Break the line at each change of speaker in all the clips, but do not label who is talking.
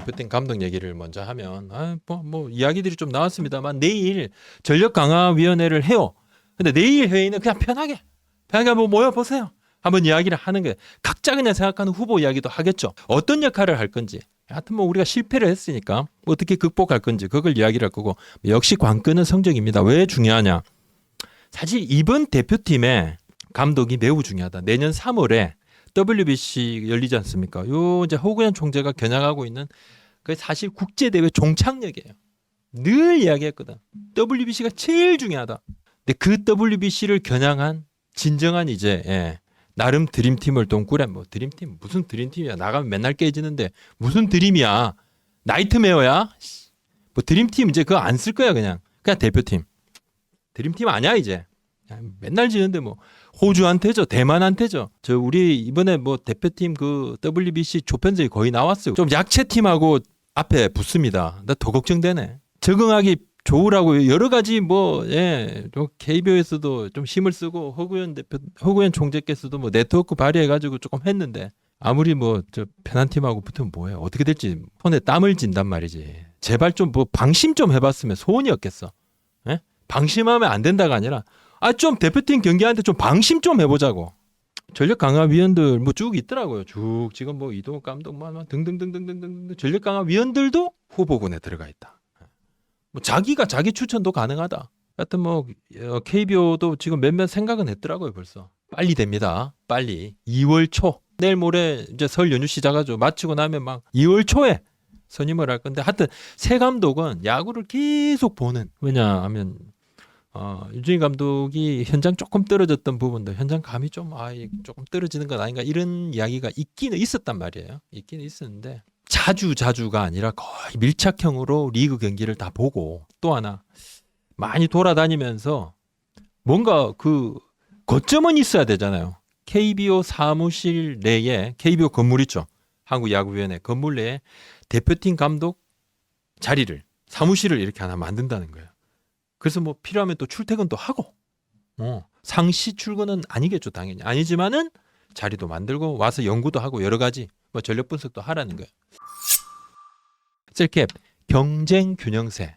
대표팀 감독 얘기를 먼저 하면 뭐 이야기들이 좀 나왔습니다만 내일 전력강화위원회를 해요. 근데 내일 회의는 그냥 편하게 한번 모여보세요. 한번 이야기를 하는 게 각자 그냥 생각하는 후보 이야기도 하겠죠. 어떤 역할을 할 건지. 하여튼 뭐 우리가 실패를 했으니까 어떻게 극복할 건지 그걸 이야기를 할 거고 역시 관건은 성적입니다. 왜 중요하냐. 사실 이번 대표팀의 감독이 매우 중요하다. 내년 3월에 WBC 열리지 않습니까? 요 이제 허구현 총재가 겨냥하고 있는 그 사실 국제대회 종착역이에요. 늘 이야기했거든. WBC가 제일 중요하다. 근데 그 WBC를 겨냥한 진정한 이제 나름 드림팀을 또 꾸려. 뭐 드림팀 무슨 드림팀이야? 나가면 맨날 깨지는데 무슨 드림이야? 나이트메어야? 뭐 드림팀 이제 그거 안 쓸 거야 그냥 대표팀. 드림팀 아니야 이제. 맨날 지는데 뭐 호주한테죠, 대만한테죠. 저 우리 이번에 뭐 대표팀 그 WBC 조편성이 거의 나왔어요. 좀 약체 팀하고 앞에 붙습니다. 나 더 걱정되네. 적응하기 좋으라고 여러 가지 좀 KBO에서도 좀 힘을 쓰고 허구현 총재께서도 뭐 네트워크 발휘해가지고 조금 했는데 아무리 뭐 저 편한 팀하고 붙으면 뭐해 어떻게 될지 손에 땀을 진단 말이지. 제발 좀 뭐 방심 좀 해봤으면 소원이었겠어. 예? 방심하면 안 된다가 아니라 좀 대표팀 경기하는데 좀 방심 좀 해보자고. 전력 강화 위원들 뭐 쭉 있더라고요. 쭉 지금 뭐 이동욱 감독 등등등등등등 전력 강화 위원들도 후보군에 들어가 있다. 뭐 자기가 자기 추천도 가능하다. 하여튼 뭐 KBO도 지금 몇몇 생각은 했더라고요 벌써. 빨리 됩니다. 빨리 2월 초 내일 모레 이제 설 연휴 시작하죠. 마치고 나면 막 2월 초에 선임을 할 건데 하여튼 새 감독은 야구를 계속 보는. 왜냐하면 유중희 감독이 현장 조금 떨어졌던 부분도 현장 감이 조금 떨어지는 건 아닌가 이런 이야기가 있기는 있었단 말이에요. 있기는 있었는데 자주가 아니라 거의 밀착형으로 리그 경기를 다 보고 또 하나 많이 돌아다니면서 뭔가 그 거점은 있어야 되잖아요. KBO 사무실 내에 KBO 건물 있죠. 한국야구위원회 건물 내에 대표팀 감독 자리를 사무실을 이렇게 하나 만든다는 거예요. 그래서 뭐 필요하면 또 출퇴근도 하고 상시 출근은 아니겠죠 당연히 아니지만은 자리도 만들고 와서 연구도 하고 여러 가지 뭐 전력 분석도 하라는 거예요. 셀캡 경쟁 균형세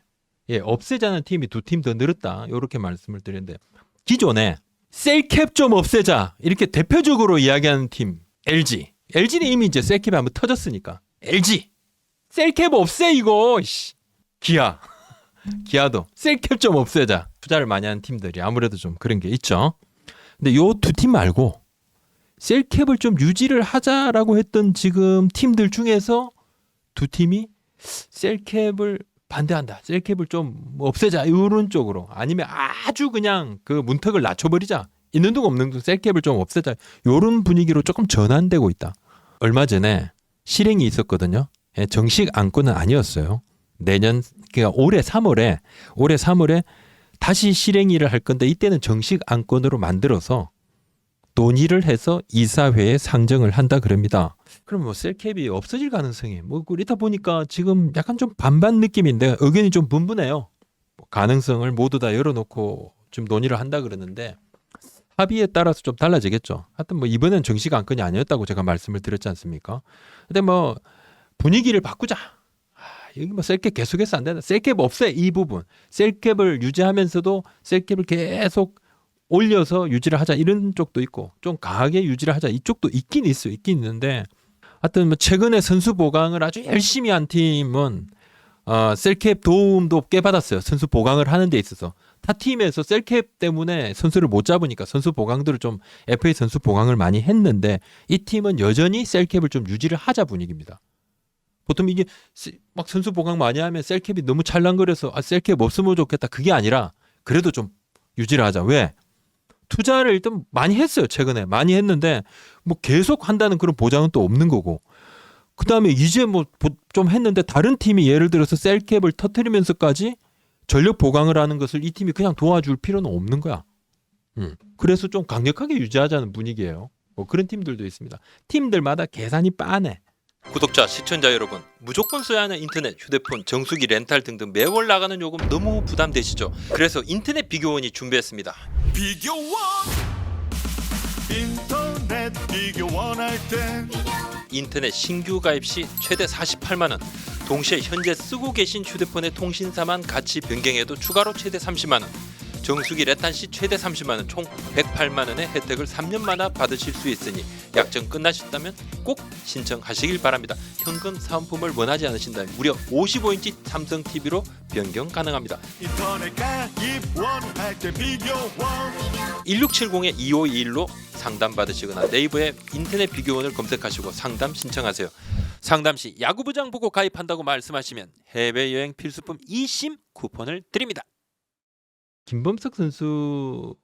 없애자는 팀이 2팀 더 늘었다 이렇게 말씀을 드렸는데 기존에 셀캡 좀 없애자 이렇게 대표적으로 이야기하는 팀 LG는 이미 이제 셀캡이 한번 터졌으니까 LG 셀캡 없애 이거 기아도 셀캡 좀 없애자. 투자를 많이 하는 팀들이 아무래도 좀 그런 게 있죠. 근데 요 두 팀 말고 셀캡을 좀 유지를 하자라고 했던 지금 팀들 중에서 두 팀이 셀캡을 반대한다. 셀캡을 좀 없애자. 이런 쪽으로. 아니면 아주 그냥 그 문턱을 낮춰버리자. 있는 둥 없는 둥 셀캡을 좀 없애자. 이런 분위기로 조금 전환되고 있다. 얼마 전에 실행이 있었거든요. 정식 안건은 아니었어요. 그러니까 올해 3월에 다시 실행일을 할 건데 이때는 정식 안건으로 만들어서 논의를 해서 이사회에 상정을 한다 그럽니다. 그럼 뭐 셀캡이 없어질 가능성이 뭐 이러다 보니까 지금 약간 좀 반반 느낌인데 의견이 좀 분분해요. 가능성을 모두 다 열어놓고 좀 논의를 한다 그러는데 합의에 따라서 좀 달라지겠죠. 하여튼 뭐 이번엔 정식 안건이 아니었다고 제가 말씀을 드렸지 않습니까? 근데 뭐 분위기를 바꾸자. 여기 뭐 셀캡 계속해서 안 된다. 셀캡 없애 이 부분. 셀캡을 유지하면서도 셀캡을 계속 올려서 유지를 하자 이런 쪽도 있고 좀 강하게 유지를 하자 이쪽도 있긴 있는데 하여튼 뭐 최근에 선수 보강을 아주 열심히 한 팀은 셀캡 도움도 꽤 받았어요. 선수 보강을 하는 데 있어서 타 팀에서 셀캡 때문에 선수를 못 잡으니까 선수 보강들을 좀 FA 선수 보강을 많이 했는데 이 팀은 여전히 셀캡을 좀 유지를 하자 분위기입니다. 보통 이게 막 선수 보강 많이 하면 셀캡이 너무 찰랑거려서 셀캡 없으면 좋겠다. 그게 아니라 그래도 좀 유지를 하자. 왜? 투자를 일단 많이 했어요. 최근에 많이 했는데 뭐 계속 한다는 그런 보장은 또 없는 거고. 그다음에 이제 뭐 좀 했는데 다른 팀이 예를 들어서 셀캡을 터뜨리면서까지 전력 보강을 하는 것을 이 팀이 그냥 도와줄 필요는 없는 거야. 그래서 좀 강력하게 유지하자는 분위기예요. 뭐 그런 팀들도 있습니다. 팀들마다 계산이 빠네. 구독자, 시청자 여러분, 무조건 써야 하는 인터넷, 휴대폰, 정수기, 렌탈 등등 매월 나가는 요금 너무 부담되시죠? 그래서 인터넷 비교원이 준비했습니다.
비교원 인터넷 비교원 할 때
인터넷 신규 가입 시 최대 48만 원, 동시에 현재 쓰고 계신 휴대폰의 통신사만 같이 변경해도 추가로 최대 30만 원, 정수기 레탄 시 최대 30만 원, 총 108만 원의 혜택을 3년마다 받으실 수 있으니 약정 끝나셨다면 꼭 신청하시길 바랍니다. 현금 사은품을 원하지 않으신다면 무려 55인치 삼성 TV로 변경 가능합니다. 1670-2521로 상담 받으시거나 네이버에 인터넷 비교원을 검색하시고 상담 신청하세요. 상담 시 야구부장 보고 가입한다고 말씀하시면 해외여행 필수품 eSIM 쿠폰을 드립니다. 김범석 선수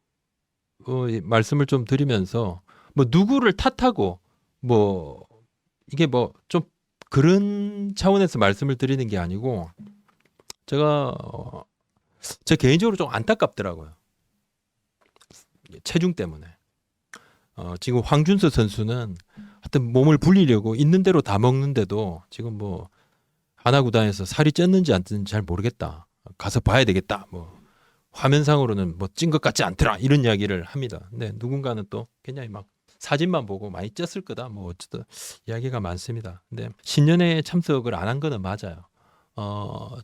말씀을 좀 드리면서 뭐 누구를 탓하고 뭐 이게 뭐 좀 그런 차원에서 말씀을 드리는 게 아니고 제가 제 개인적으로 좀 안타깝더라고요. 체중 때문에. 지금 황준서 선수는 하여튼 몸을 불리려고 있는 대로 다 먹는데도 지금 뭐 하나구단에서 살이 쪘는지 안 쪘는지 잘 모르겠다. 가서 봐야 되겠다. 뭐 화면상으로는 뭐 찐 것 같지 않더라. 이런 이야기를 합니다. 근데 누군가는 또 굉장히 막 사진만 보고 많이 쪘을 거다. 뭐 어쨌든 이야기가 많습니다. 근데 신년회에 참석을 안 한 거는 맞아요.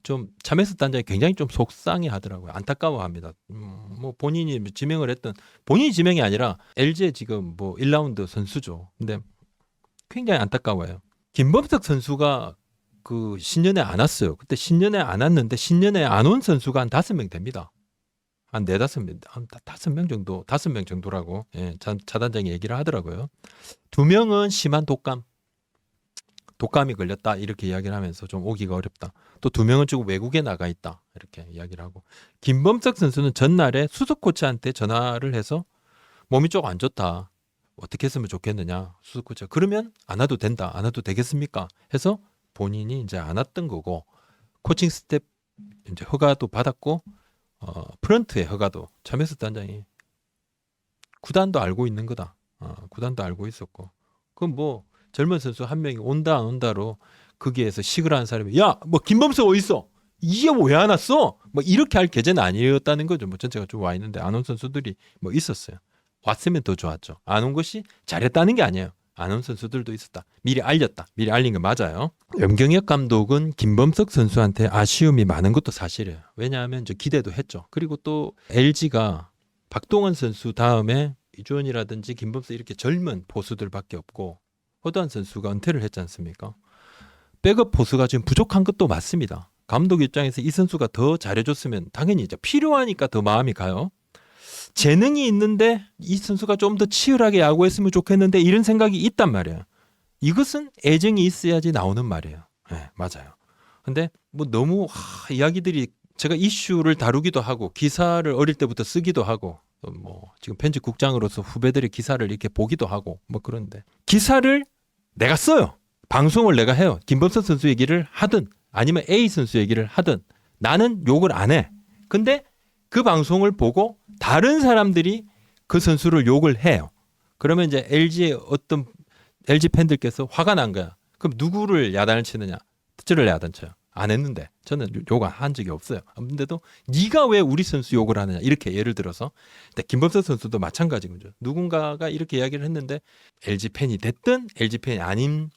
좀 참여스 단장이 굉장히 좀 속상해 하더라고요. 안타까워합니다. 뭐 본인이 지명을 했던 본인이 지명이 아니라 LG의 지금 뭐 1라운드 선수죠. 근데 굉장히 안타까워요. 김범석 선수가 그 신년회 안 왔어요. 그때 신년회 안 왔는데 신년회 안 온 선수가 한 5명 됩니다. 한 4-5명, 한 5명 정도, 5명 정도라고 차단장이 얘기를 하더라고요. 2명은 심한 독감이 걸렸다 이렇게 이야기를 하면서 좀 오기가 어렵다. 또 2명은 지금 외국에 나가 있다 이렇게 이야기를 하고, 김범석 선수는 전날에 수석 코치한테 전화를 해서 몸이 좀 안 좋다. 어떻게 했으면 좋겠느냐. 수석 코치가 그러면 안 와도 된다. 안 와도 되겠습니까? 해서 본인이 이제 안 왔던 거고, 코칭 스텝 이제 허가도 받았고 프런트의 허가도 참여스 단장이 구단도 알고 있는 거다. 구단도 알고 있었고, 그럼 뭐 젊은 선수 한 명이 온다 안 온다로 거기에서 식을 하는 사람이 야 뭐 김범석 어디 있어? 이게 왜 안 왔어? 뭐 이렇게 할 계제는 아니었다는 거죠. 뭐 전체가 좀 와 있는데 안 온 선수들이 뭐 있었어요. 왔으면 더 좋았죠. 안 온 것이 잘했다는 게 아니에요. 안 온 선수들도 있었다. 미리 알렸다. 미리 알린 거 맞아요. 염경엽 감독은 김범석 선수한테 아쉬움이 많은 것도 사실이에요. 왜냐하면 저 기대도 했죠. 그리고 또 LG가 박동원 선수 다음에 이주원이라든지 김범석 이렇게 젊은 포수들밖에 없고 허도한 선수가 은퇴를 했지 않습니까? 백업 포수가 지금 부족한 것도 맞습니다. 감독 입장에서 이 선수가 더 잘해줬으면 당연히 이제 필요하니까 더 마음이 가요. 재능이 있는데 이 선수가 좀 더 치열하게 야구했으면 좋겠는데 이런 생각이 있단 말이에요. 이것은 애정이 있어야지 나오는 말이에요. 네, 맞아요. 근데 뭐 너무 이야기들이 제가 이슈를 다루기도 하고 기사를 어릴 때부터 쓰기도 하고 뭐 지금 편집국장으로서 후배들의 기사를 이렇게 보기도 하고 뭐 그런데 기사를 내가 써요. 방송을 내가 해요. 김범석 선수 얘기를 하든 아니면 A 선수 얘기를 하든 나는 욕을 안 해. 근데 그 방송을 보고 다른 사람들이 그 선수를 욕을 해요. 그러면 이제 LG의 어떤 LG 팬들께서 화가 난 거야. 그럼 누구를 야단을 치느냐? 저를 야단 쳐요. 안 했는데 저는 욕 한 적이 없어요. 근데도 네가 왜 우리 선수 욕을 하느냐? 이렇게 예를 들어서 김범석 선수도 마찬가지인 거죠. 누군가가 이렇게 이야기를 했는데 LG 팬이 됐든 LG 팬이 아닌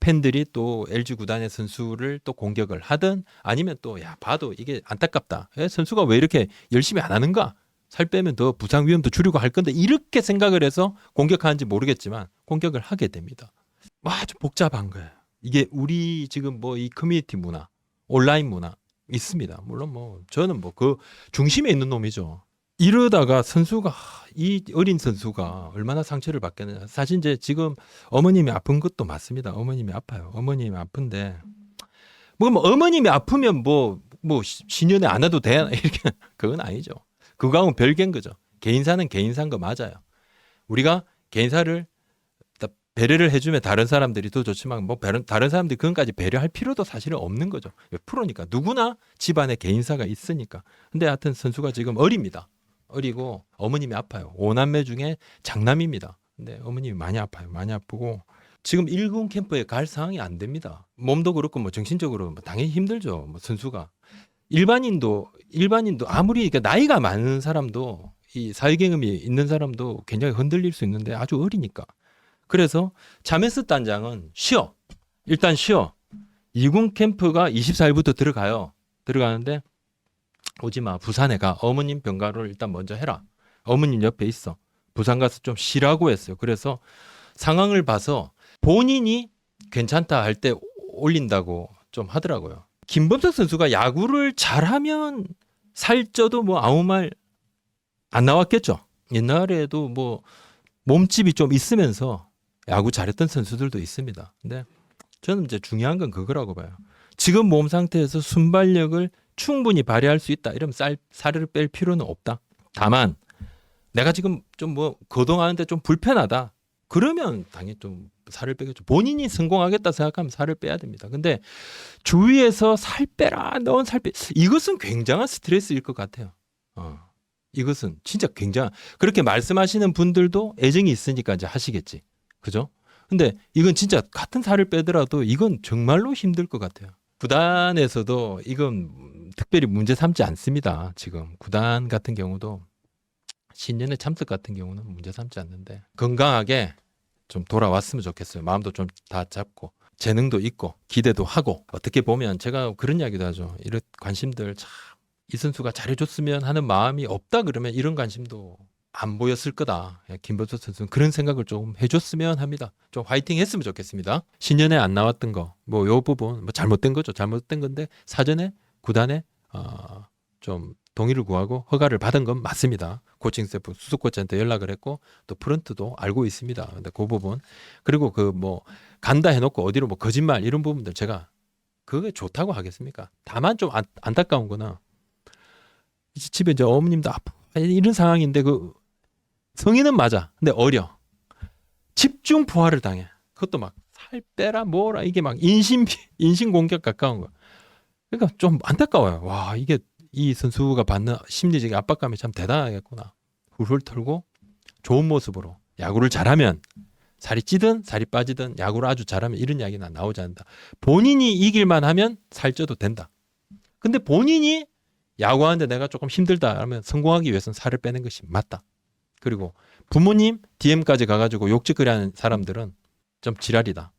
팬들이 또 LG 구단의 선수를 또 공격을 하든 아니면 또 야 봐도 이게 안타깝다. 선수가 왜 이렇게 열심히 안 하는가? 살 빼면 더 부상 위험도 줄이고 할 건데 이렇게 생각을 해서 공격하는지 모르겠지만 공격을 하게 됩니다. 아주 복잡한 거예요. 이게 우리 지금 뭐 이 커뮤니티 문화, 온라인 문화 있습니다. 물론 뭐 저는 뭐 그 중심에 있는 놈이죠. 이러다가 선수가 이 어린 선수가 얼마나 상처를 받겠느냐. 사실 이제 지금 어머님이 아픈 것도 맞습니다. 어머님이 아파요. 어머님이 아픈데 뭐 어머님이 아프면 뭐 신년에 안 와도 돼 이렇게 그건 아니죠. 그거하고는 별개인 거죠. 개인사는 개인사인 거 맞아요. 우리가 개인사를 배려를 해주면 다른 사람들이 더 좋지만 뭐 다른 사람들이 그건까지 배려할 필요도 사실은 없는 거죠. 프로니까 누구나 집안에 개인사가 있으니까. 근데 하여튼 선수가 지금 어립니다. 어리고 어머님이 아파요. 5남매 중에 장남입니다. 근데 어머님이 많이 아파요. 많이 아프고 지금 1군 캠프에 갈 상황이 안 됩니다. 몸도 그렇고 뭐 정신적으로 뭐 당연히 힘들죠. 뭐 선수가 일반인도 아무리 그러니까 나이가 많은 사람도 이 사회 경험이 있는 사람도 굉장히 흔들릴 수 있는데 아주 어리니까 그래서 자메스 단장은 쉬어. 일단 쉬어. 2군 캠프가 24일부터 들어가요. 들어가는데 오지 마. 부산에 가. 어머님 병가를 일단 먼저 해라. 어머님 옆에 있어. 부산 가서 좀 쉬라고 했어요. 그래서 상황을 봐서 본인이 괜찮다 할 때 올린다고 좀 하더라고요. 김범석 선수가 야구를 잘하면 살쪄도 뭐 아무 말 안 나왔겠죠. 옛날에도 뭐 몸집이 좀 있으면서 야구 잘했던 선수들도 있습니다. 근데 저는 이제 중요한 건 그거라고 봐요. 지금 몸 상태에서 순발력을 충분히 발휘할 수 있다. 이러면 살을 뺄 필요는 없다. 다만 내가 지금 좀 뭐 거동하는데 좀 불편하다. 그러면 당연히 좀 살을 빼겠죠. 본인이 성공하겠다 생각하면 살을 빼야 됩니다. 근데 주위에서 살 빼라, 넌 살 빼. 이것은 굉장한 스트레스일 것 같아요. 이것은 진짜 굉장한. 그렇게 말씀하시는 분들도 애정이 있으니까 이제 하시겠지. 그죠? 근데 이건 진짜 같은 살을 빼더라도 이건 정말로 힘들 것 같아요. 구단에서도 이건 특별히 문제 삼지 않습니다. 지금 구단 같은 경우도 신년회 참석 같은 경우는 문제 삼지 않는데 건강하게 좀 돌아왔으면 좋겠어요. 마음도 좀 다 잡고 재능도 있고 기대도 하고 어떻게 보면 제가 그런 이야기도 하죠. 이런 관심들 참 이 선수가 잘해줬으면 하는 마음이 없다 그러면 이런 관심도 안 보였을 거다. 김범석 선수는 그런 생각을 좀 해줬으면 합니다. 좀 화이팅 했으면 좋겠습니다. 신년에 안 나왔던 거, 뭐 요 부분 뭐 잘못된 거죠. 잘못된 건데 사전에 구단에 좀 동의를 구하고 허가를 받은 건 맞습니다. 코칭 스태프 수석 코치한테 연락을 했고 또 프런트도 알고 있습니다. 근데 그 부분 그리고 그 뭐 간다 해놓고 어디로 뭐 거짓말 이런 부분들 제가 그게 좋다고 하겠습니까? 다만 좀 안타까운 거는 집에 이제 어머님도 아파 이런 상황인데 그 성인은 맞아. 근데 어려. 집중 포화를 당해. 그것도 막 살 빼라 뭐라 이게 막 인신 공격 가까운 거. 그러니까 좀 안타까워요. 와 이게 이 선수가 받는 심리적인 압박감이 참 대단하겠구나. 훌훌 털고 좋은 모습으로 야구를 잘하면 살이 찌든 살이 빠지든 야구를 아주 잘하면 이런 이야기는 나오지 않는다. 본인이 이길만 하면 살쪄도 된다. 근데 본인이 야구하는데 내가 조금 힘들다 하면 성공하기 위해서는 살을 빼는 것이 맞다. 그리고 부모님 DM까지 가가지고 욕짓거리 하는 사람들은 좀 지랄이다.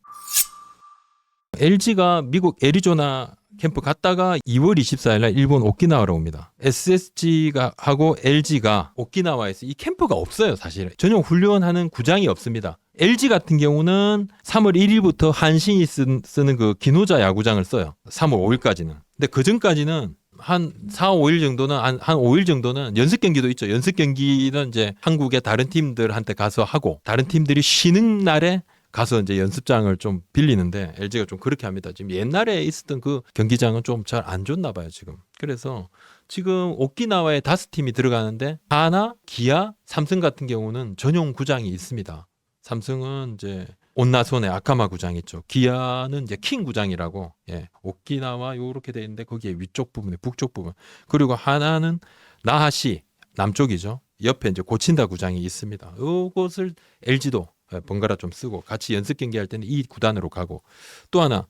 LG가 미국 애리조나 캠프 갔다가 2월 24일 날 일본 오키나와로 옵니다. SSG가 하고 LG가 오키나와에서 이 캠프가 없어요. 사실 전용 훈련하는 구장이 없습니다. LG 같은 경우는 3월 1일부터 한신이 쓰는 그 기노자 야구장을 써요. 3월 5일까지는. 근데 그 전까지는 한 4, 5일 정도는 한 5일 정도는 연습 경기도 있죠. 연습 경기는 이제 한국의 다른 팀들한테 가서 하고 다른 팀들이 쉬는 날에 가서 이제 연습장을 좀 빌리는데 LG가 좀 그렇게 합니다. 지금 옛날에 있었던 그 경기장은 좀 잘 안 좋나 봐요, 지금. 그래서 지금 오키나와에 5팀이 들어가는데 하나, 기아, 삼성 같은 경우는 전용 구장이 있습니다. 삼성은 이제 온나손의 아카마 구장 있죠. 기아는 이제 킹 구장이라고. 예. 오키나와 요렇게 돼 있는데 거기에 위쪽 부분에 북쪽 부분. 그리고 하나는 나하시 남쪽이죠. 옆에 이제 고친다 구장이 있습니다. 요것을 LG도 번갈아 좀 쓰고 같이 연습 경기할 때는 이 구단으로 가고 또 하나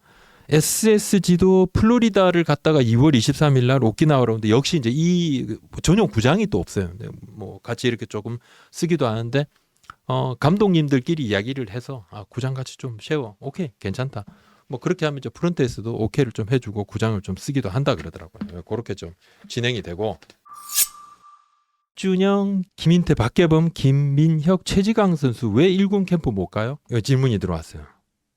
SSG도 플로리다를 갔다가 2월 23일 날 오키나와로 오는데 역시 이제 이 전용 구장이 또 없어요. 뭐 같이 이렇게 조금 쓰기도 하는데 감독님들끼리 이야기를 해서 구장 같이 좀 세워. 오케이 괜찮다. 뭐 그렇게 하면 이제 프런트에서도 오케이를 좀 해주고 구장을 좀 쓰기도 한다 그러더라고요. 그렇게 좀 진행이 되고 준영, 김인태, 박계범, 김민혁, 최지강 선수 왜 1군 캠프 못 가요? 질문이 들어왔어요.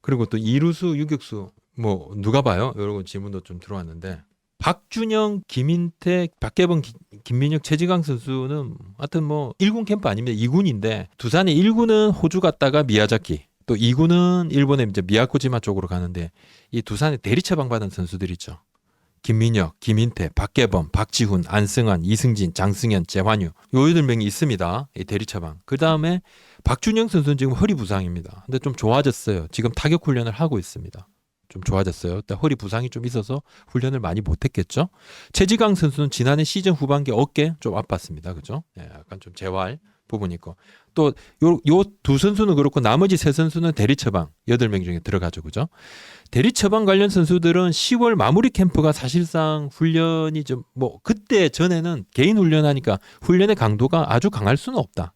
그리고 또 이루수, 유격수 뭐 누가 봐요? 이런 질문도 좀 들어왔는데 박준영, 김인태, 박계범, 김민혁, 최지강 선수는 하여튼 뭐 1군 캠프 아닙니다. 2군인데 두산의 1군은 호주 갔다가 미야자키 또 2군은 일본의 이제 미야코지마 쪽으로 가는데 이 두산의 대리 처방 받은 선수들 있죠. 김민혁, 김인태, 박계범, 박지훈, 안승환, 이승진, 장승현, 재환유 요 8명이 있습니다. 이 대리 처방. 그 다음에 박준영 선수는 지금 허리 부상입니다. 근데 좀 좋아졌어요. 지금 타격 훈련을 하고 있습니다. 좀 좋아졌어요. 허리 부상이 좀 있어서 훈련을 많이 못했겠죠. 최지강 선수는 지난해 시즌 후반기 어깨 좀 아팠습니다. 그죠? 예, 약간 좀 재활 부분이 있고 또 요 두 선수는 그렇고 나머지 세 선수는 대리 처방 8명 중에 들어가죠. 그죠? 대리 처방 관련 선수들은 10월 마무리 캠프가 사실상 훈련이 좀 뭐 그때 전에는 개인 훈련하니까 훈련의 강도가 아주 강할 수는 없다.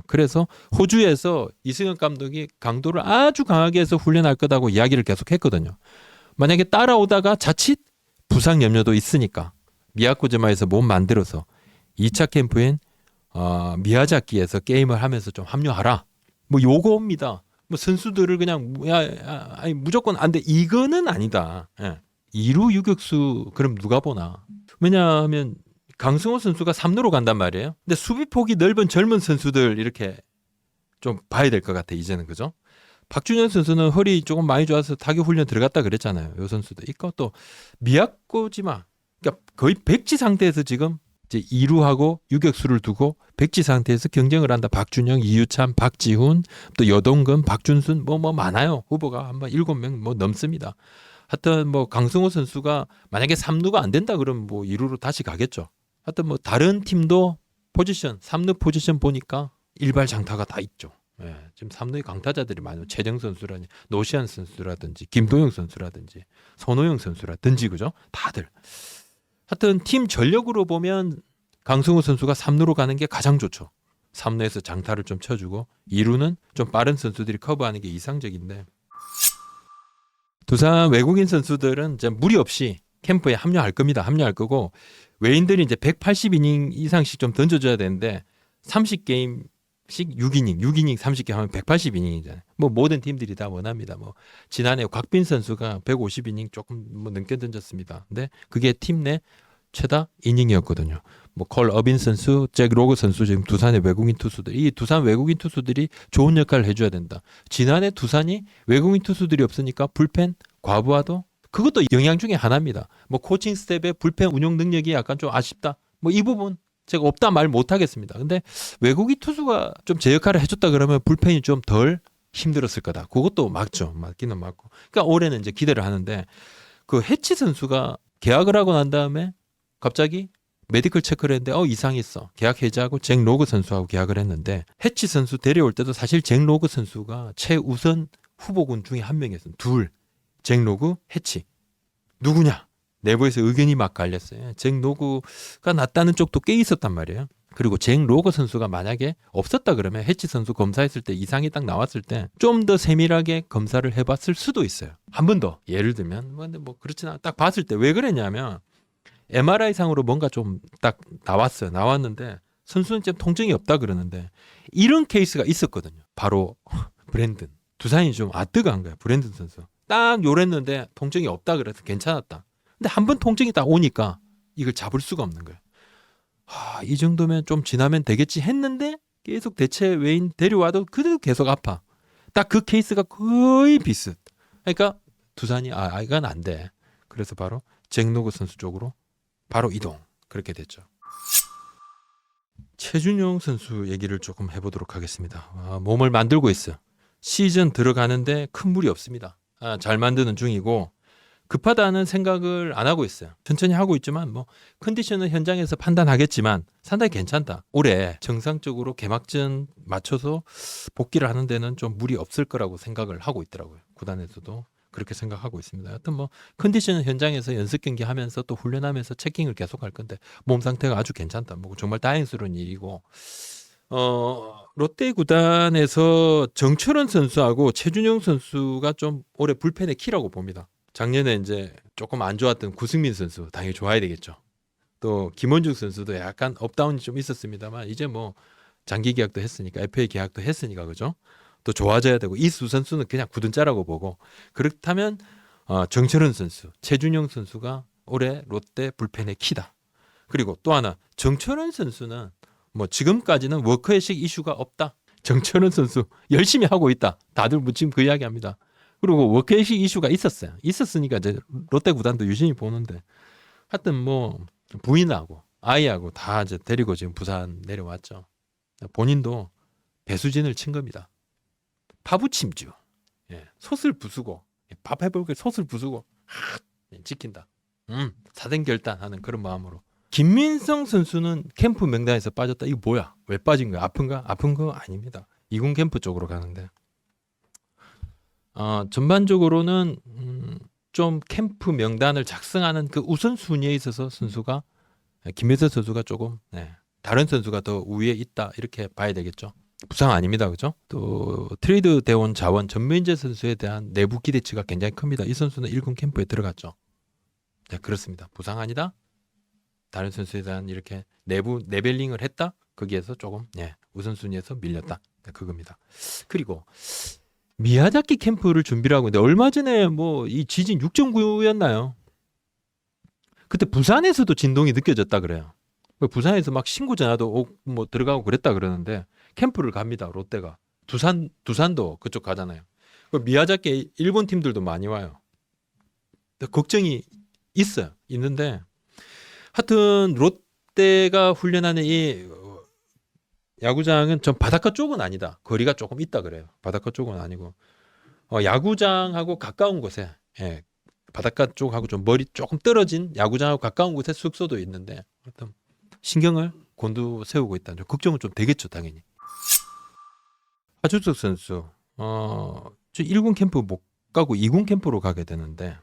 그래서 호주에서 이승엽 감독이 강도를 아주 강하게 해서 훈련할 거다고 이야기를 계속 했거든요. 만약에 따라오다가 자칫 부상 염려도 있으니까 미야코지마에서 몸 만들어서 2차 캠프엔 미야자키에서 게임을 하면서 좀 합류하라. 뭐 요거입니다. 뭐 선수들을 그냥 아니 무조건 안 돼. 이거는 아니다. 예. 2루 유격수 그럼 누가 보나? 왜냐하면 강승호 선수가 3루로 간단 말이에요. 근데 수비폭이 넓은 젊은 선수들 이렇게 좀 봐야 될 것 같아 이제는. 그죠? 박준현 선수는 허리 조금 많이 좋아서 타격 훈련 들어갔다 그랬잖아요. 요 선수도 있고 또 미야코지마 그러니까 거의 백지 상태에서 지금 이제 2루하고 유격수를 두고 백지 상태에서 경쟁을 한다. 박준영, 이유찬, 박지훈, 또 여동근, 박준순 뭐 많아요. 후보가 한번 7명 뭐 넘습니다. 하여튼 뭐 강승호 선수가 만약에 3루가 안 된다 그러면 뭐 2루로 다시 가겠죠. 하여튼 뭐 다른 팀도 포지션 3루 포지션 보니까 일발 장타가 다 있죠. 예, 지금 3루의 강타자들이 많아요. 최정 선수라든지 노시안 선수라든지 김도영 선수라든지 손호영 선수라든지 그죠? 다들. 하여튼 팀 전력으로 보면 강승호 선수가 3루로 가는 게 가장 좋죠. 3루에서 장타를 좀 쳐주고 2루는 좀 빠른 선수들이 커버하는 게 이상적인데 두산 외국인 선수들은 이제 무리 없이 캠프에 합류할 겁니다. 합류할 거고 외인들이 이제 180이닝 이상씩 좀 던져줘야 되는데 30게임씩 6이닝 30개 하면 180이닝이잖아요. 뭐 모든 팀들이 다 원합니다. 뭐 지난해 곽빈 선수가 150이닝 조금 뭐 넘게 던졌습니다. 근데 그게 팀 내 최다 이닝이었거든요. 뭐 콜 어빈 선수, 잭 로그 선수 지금 두산의 외국인 투수들 이 두산 외국인 투수들이 좋은 역할을 해줘야 된다. 지난해 두산이 외국인 투수들이 없으니까 불펜 과부하도 그것도 영향 중에 하나입니다. 뭐 코칭 스텝의 불펜 운영 능력이 약간 좀 아쉽다. 뭐 이 부분 제가 없다 말 못하겠습니다. 근데 외국인 투수가 좀 제 역할을 해줬다 그러면 불펜이 좀 덜 힘들었을 거다. 그것도 맞죠. 맞기는 맞고. 그러니까 올해는 이제 기대를 하는데 그 해치 선수가 계약을 하고 난 다음에 갑자기 메디컬 체크를 했는데 이상이 있어. 계약 해지하고 잭 로그 선수하고 계약을 했는데 해치 선수 데려올 때도 사실 잭 로그 선수가 최우선 후보군 중에 한 명이었어요. 둘. 잭 로그, 해치. 누구냐? 내부에서 의견이 막 갈렸어요. 잭 로그가 낫다는 쪽도 꽤 있었단 말이에요. 그리고 잭 로그 선수가 만약에 없었다 그러면 해치 선수 검사했을 때 이상이 딱 나왔을 때 좀 더 세밀하게 검사를 해봤을 수도 있어요. 한 번 더 예를 들면 뭐 그렇진 않아. 딱 봤을 때 왜 그랬냐면 MRI 상으로 뭔가 좀 딱 나왔어요. 나왔는데 선수는 좀 통증이 없다 그러는데 이런 케이스가 있었거든요. 바로 브랜든. 두산이 좀 아뜨거한 거야. 브랜든 선수. 딱 요랬는데 통증이 없다 그래서 괜찮았다. 근데 한 번 통증이 딱 오니까 이걸 잡을 수가 없는 거예요. 이 정도면 좀 지나면 되겠지 했는데 계속 대체 외인 데려와도 그래도 계속 아파. 딱 그 케이스가 거의 비슷. 그러니까 두산이 이건 안 돼. 그래서 바로 잭 로그 선수 쪽으로 바로 이동. 그렇게 됐죠. 최준용 선수 얘기를 조금 해보도록 하겠습니다. 몸을 만들고 있어요. 시즌 들어가는데 큰 무리 없습니다. 잘 만드는 중이고 급하다는 생각을 안 하고 있어요. 천천히 하고 있지만 뭐 컨디션은 현장에서 판단하겠지만 상당히 괜찮다. 올해 정상적으로 개막전 맞춰서 복귀를 하는 데는 좀 무리 없을 거라고 생각을 하고 있더라고요. 구단에서도 그렇게 생각하고 있습니다. 하여튼 뭐 컨디션은 현장에서 연습 경기 하면서 또 훈련하면서 체킹을 계속 할 건데 몸 상태가 아주 괜찮다. 뭐 정말 다행스러운 일이고 롯데 구단에서 정철원 선수하고 최준용 선수가 좀 올해 불펜의 키라고 봅니다. 작년에 이제 조금 안 좋았던 구승민 선수 당연히 좋아야 되겠죠. 또 김원중 선수도 약간 업다운이 좀 있었습니다만 이제 뭐 장기 계약도 했으니까 FA 계약도 했으니까 그죠? 또 좋아져야 되고 이 두 선수는 그냥 굳은 짜라고 보고 그렇다면 정철은 선수, 최준용 선수가 올해 롯데 불펜의 키다. 그리고 또 하나 정철은 선수는 뭐 지금까지는 워커의식 이슈가 없다. 정철은 선수 열심히 하고 있다. 다들 뭐 지금 그 이야기합니다. 그리고 워커의식 이슈가 있었어요. 있었으니까 이제 롯데 구단도 유심히 보는데 하여튼 뭐 부인하고 아이하고 다 이제 데리고 지금 부산 내려왔죠. 본인도 배수진을 친 겁니다. 파부침주. 솥을 부수고 밥 해볼게 솥을 부수고 지킨다. 사생결단하는 그런 마음으로. 김민성 선수는 캠프 명단에서 빠졌다. 이거 뭐야? 왜 빠진 거야? 아픈가? 아픈 거 아닙니다. 이군 캠프 쪽으로 가는데 전반적으로는 좀 캠프 명단을 작성하는 그 우선순위에 있어서 선수가 김민성 선수가 조금 다른 선수가 더 우위에 있다 이렇게 봐야 되겠죠. 부상 아닙니다. 그죠? 또 트레이드 대원 자원 전면재 선수에 대한 내부 기대치가 굉장히 큽니다. 이 선수는 1군 캠프에 들어갔죠. 네, 그렇습니다. 부상 아니다. 다른 선수에 대한 이렇게 내부 레벨링을 했다. 거기에서 조금 우선순위에서 밀렸다. 네, 그겁니다. 그리고 미야자키 캠프를 준비를 하고 있는데 얼마 전에 뭐 이 지진 6.9였나요? 그때 부산에서도 진동이 느껴졌다 그래요. 부산에서 막 신고 전화도 뭐 들어가고 그랬다 그러는데 캠프를 갑니다. 롯데가. 두산도 그쪽 가잖아요. 미야자키 일본 팀들도 많이 와요. 걱정이 있어요. 있는데 하여튼 롯데가 훈련하는 이 야구장은 전 바닷가 쪽은 아니다. 거리가 조금 있다 그래요. 바닷가 쪽은 아니고 야구장하고 가까운 곳에 바닷가 쪽하고 좀 머리 조금 떨어진 야구장하고 가까운 곳에 숙소도 있는데 하여튼 신경을 곤두세우고 있다. 좀 걱정은 좀 되겠죠, 당연히. 하주석 선수, 저 1군 캠프 못 가고 2군 캠프로 가게 되는데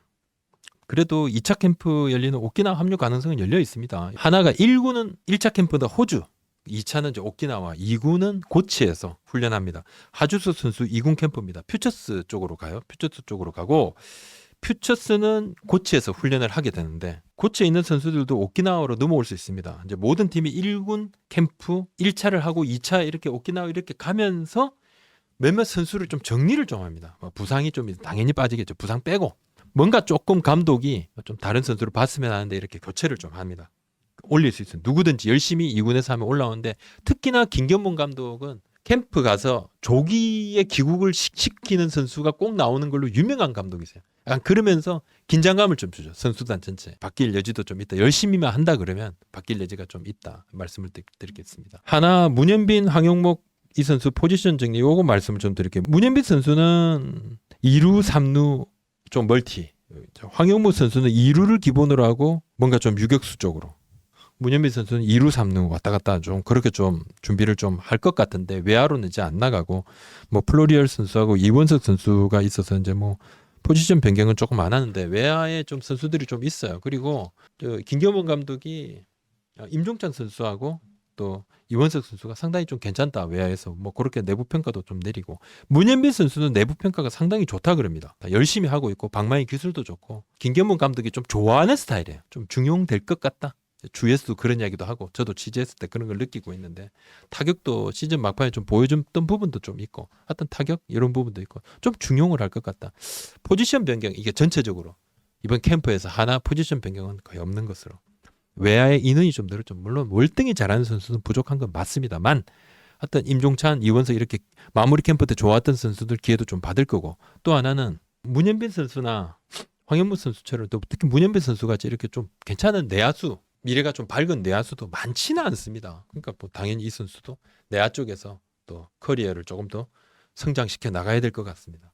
그래도 2차 캠프 열리는 오키나와 합류 가능성은 열려 있습니다. 하나가 1군은 1차 캠프다 호주, 2차는 이제 오키나와, 2군은 고치에서 훈련합니다. 하주석 선수 2군 캠프입니다. 퓨처스 쪽으로 가요. 퓨처스 쪽으로 가고 퓨처스는 고치에서 훈련을 하게 되는데 고치에 있는 선수들도 오키나와로 넘어올 수 있습니다. 이제 모든 팀이 1군 캠프 1차를 하고 2차 이렇게 오키나와 이렇게 가면서 몇몇 선수를 좀 정리를 좀 합니다. 부상이 좀 당연히 빠지겠죠. 부상 빼고 뭔가 조금 감독이 좀 다른 선수를 봤으면 하는데 이렇게 교체를 좀 합니다. 올릴 수 있어요. 누구든지 열심히 2군에서 하면 올라오는데 특히나 김경문 감독은 캠프 가서 조기에 귀국을 시키는 선수가 꼭 나오는 걸로 유명한 감독이세요. 약간 그러면서 긴장감을 좀 주죠. 선수단 전체. 바뀔 여지도 좀 있다. 열심히만 한다 그러면 바뀔 여지가 좀 있다. 말씀을 드리겠습니다. 하나 문현빈, 황용목 이 선수 포지션 정리 요거 말씀을 좀 드릴게요. 문현빈 선수는 2루, 3루 좀 멀티. 황용목 선수는 2루를 기본으로 하고 뭔가 좀 유격수 쪽으로. 문현빈 선수는 2루, 3루 왔다 갔다 좀 그렇게 좀 준비를 좀 할 것 같은데 외야로는 이제 안 나가고 뭐 플로리얼 선수하고 이원석 선수가 있어서 이제 뭐 포지션 변경은 조금 안 하는데 외야에 좀 선수들이 좀 있어요. 그리고 김경문 감독이 임종찬 선수하고 또 이원석 선수가 상당히 좀 괜찮다 외야에서 뭐 그렇게 내부 평가도 좀 내리고 문현빈 선수는 내부 평가가 상당히 좋다 그럽니다. 열심히 하고 있고 방망이 기술도 좋고 김경문 감독이 좀 좋아하는 스타일이에요. 좀 중용될 것 같다. 주에서도 그런 이야기도 하고 저도 취재했을 때 그런 걸 느끼고 있는데 타격도 시즌 막판에 좀 보여줬던 부분도 좀 있고 하여튼 타격 이런 부분도 있고 좀 중용을 할 것 같다. 포지션 변경 이게 전체적으로 이번 캠프에서 하나 포지션 변경은 거의 없는 것으로 외야의 인원이 좀 늘었죠. 물론 월등히 잘하는 선수는 부족한 건 맞습니다만 하여튼 임종찬, 이원석 이렇게 마무리 캠프 때 좋았던 선수들 기회도 좀 받을 거고 또 하나는 문현빈 선수나 황현무 선수처럼 또 특히 문현빈 선수같이 이렇게 좀 괜찮은 내야수 미래가 좀 밝은 내야수도 많지는 않습니다. 그러니까 뭐 당연히 이 선수도 내야 쪽에서 또 커리어를 조금 더 성장시켜 나가야 될 것 같습니다.